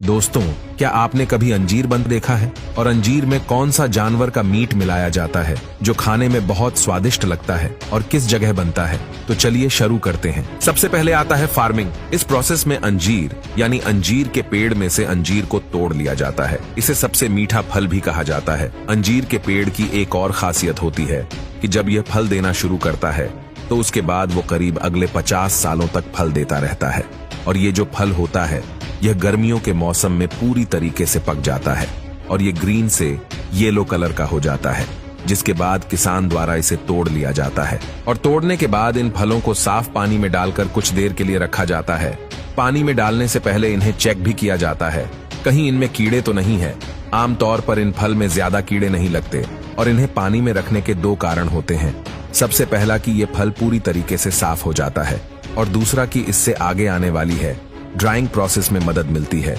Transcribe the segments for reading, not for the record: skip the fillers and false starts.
दोस्तों, क्या आपने कभी अंजीर बन देखा है? और अंजीर में कौन सा जानवर का मीट मिलाया जाता है जो खाने में बहुत स्वादिष्ट लगता है और किस जगह बनता है? तो चलिए शुरू करते हैं। सबसे पहले आता है फार्मिंग। इस प्रोसेस में अंजीर यानी अंजीर के पेड़ में से अंजीर को तोड़ लिया जाता है। इसे सबसे मीठा फल भी कहा जाता है। अंजीर के पेड़ की एक और खासियत होती है कि जब यह फल देना शुरू करता है तो उसके बाद वो करीब अगले 50 सालों तक फल देता रहता है। और ये जो फल होता है यह गर्मियों के मौसम में पूरी तरीके से पक जाता है और ये ग्रीन से येलो कलर का हो जाता है, जिसके बाद किसान द्वारा इसे तोड़ लिया जाता है। और तोड़ने के बाद इन फलों को साफ पानी में डालकर कुछ देर के लिए रखा जाता है। पानी में डालने से पहले इन्हें चेक भी किया जाता है, कहीं इनमें कीड़े तो नहीं है। आमतौर पर इन फल में ज्यादा कीड़े नहीं लगते और इन्हें पानी में रखने के दो कारण होते हैं। सबसे पहला कि ये फल पूरी तरीके से साफ हो जाता है और दूसरा कि इससे आगे आने वाली है ड्राइंग प्रोसेस में मदद मिलती है।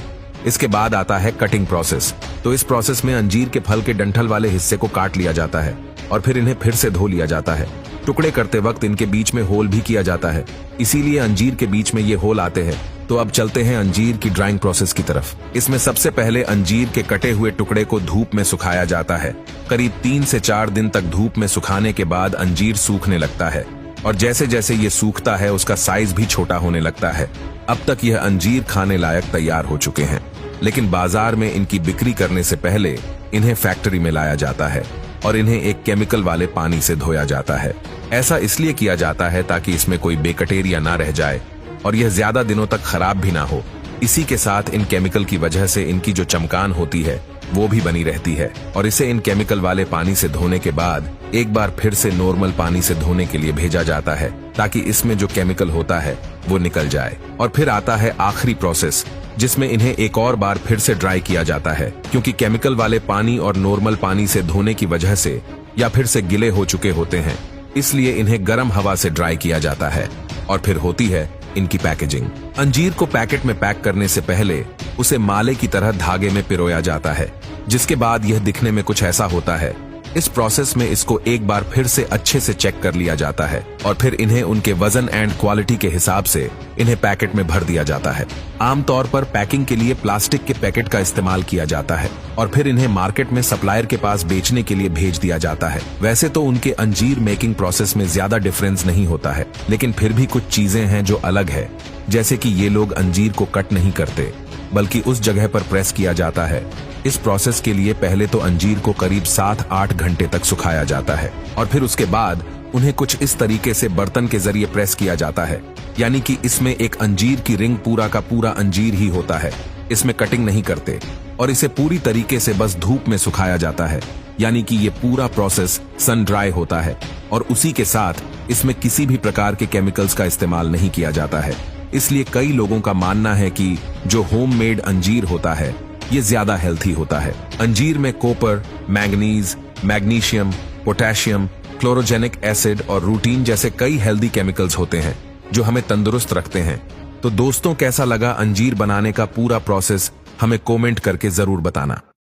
इसके बाद आता है कटिंग प्रोसेस। तो इस प्रोसेस में अंजीर के फल के डंठल वाले हिस्से को काट लिया जाता है और फिर इन्हें फिर से धो लिया जाता है। टुकड़े करते वक्त इनके बीच में होल भी किया जाता है, इसीलिए अंजीर के बीच में ये होल आते हैं। तो अब चलते हैं अंजीर की ड्राइंग प्रोसेस की तरफ। इसमें सबसे पहले अंजीर के कटे हुए टुकड़े को धूप में सुखाया जाता है। करीब 3 से 4 दिन तक धूप में सुखाने के बाद अंजीर सूखने लगता है और जैसे जैसे ये सूखता है उसका साइज भी छोटा होने लगता है। अब तक यह अंजीर खाने लायक तैयार हो चुके हैं, लेकिन बाजार में इनकी बिक्री करने से पहले इन्हें फैक्ट्री में लाया जाता है और इन्हें एक केमिकल वाले पानी से धोया जाता है। ऐसा इसलिए किया जाता है ताकि इसमें कोई बैक्टीरिया ना रह जाए और यह ज्यादा दिनों तक खराब भी ना हो। इसी के साथ इन केमिकल की वजह से इनकी जो चमकान होती है वो भी बनी रहती है। और इसे इन केमिकल वाले पानी से धोने के बाद एक बार फिर से नॉर्मल पानी से धोने के लिए भेजा जाता है ताकि इसमें जो केमिकल होता है वो निकल जाए। और फिर आता है आखिरी प्रोसेस, जिसमें इन्हें एक और बार फिर से ड्राई किया जाता है, क्योंकि केमिकल वाले पानी और नॉर्मल पानी से धोने की वजह से या फिर से गिले हो चुके होते हैं, इसलिए इन्हें गर्म हवा से ड्राई किया जाता है। और फिर होती है इनकी पैकेजिंग। अंजीर को पैकेट में पैक करने से पहले उसे माले की तरह धागे में पिरोया जाता है, जिसके बाद यह दिखने में कुछ ऐसा होता है। इस प्रोसेस में इसको एक बार फिर से अच्छे से चेक कर लिया जाता है और फिर इन्हें उनके वजन एंड क्वालिटी के हिसाब से इन्हें पैकेट में भर दिया जाता है। आमतौर पर पैकिंग के लिए प्लास्टिक के पैकेट का इस्तेमाल किया जाता है और फिर इन्हें मार्केट में सप्लायर के पास बेचने के लिए भेज दिया जाता है। वैसे तो उनके अंजीर मेकिंग प्रोसेस में ज्यादा डिफरेंस नहीं होता है, लेकिन फिर भी कुछ चीजें हैं जो अलग है, जैसे कि ये लोग अंजीर को कट नहीं करते बल्कि उस जगह पर प्रेस किया जाता है। इस प्रोसेस के लिए पहले तो अंजीर को करीब 7-8 घंटे तक सुखाया जाता है और फिर उसके बाद उन्हें कुछ इस तरीके से बर्तन के जरिए प्रेस किया जाता है, यानी कि इसमें एक अंजीर की रिंग पूरा का पूरा अंजीर ही होता है। इसमें कटिंग नहीं करते और इसे पूरी तरीके से बस धूप में सुखाया जाता है, यानी कि ये पूरा प्रोसेस सन ड्राई होता है और उसी के साथ इसमें किसी भी प्रकार के केमिकल्स का इस्तेमाल नहीं किया जाता है। इसलिए कई लोगों का मानना है कि जो होममेड अंजीर होता है ये ज्यादा हेल्थी होता है। अंजीर में copper, manganese, magnesium, potassium, chlorogenic acid और रूटीन जैसे कई हेल्दी केमिकल्स होते हैं जो हमें तंदुरुस्त रखते हैं। तो दोस्तों, कैसा लगा अंजीर बनाने का पूरा प्रोसेस? हमें कमेंट करके जरूर बताना।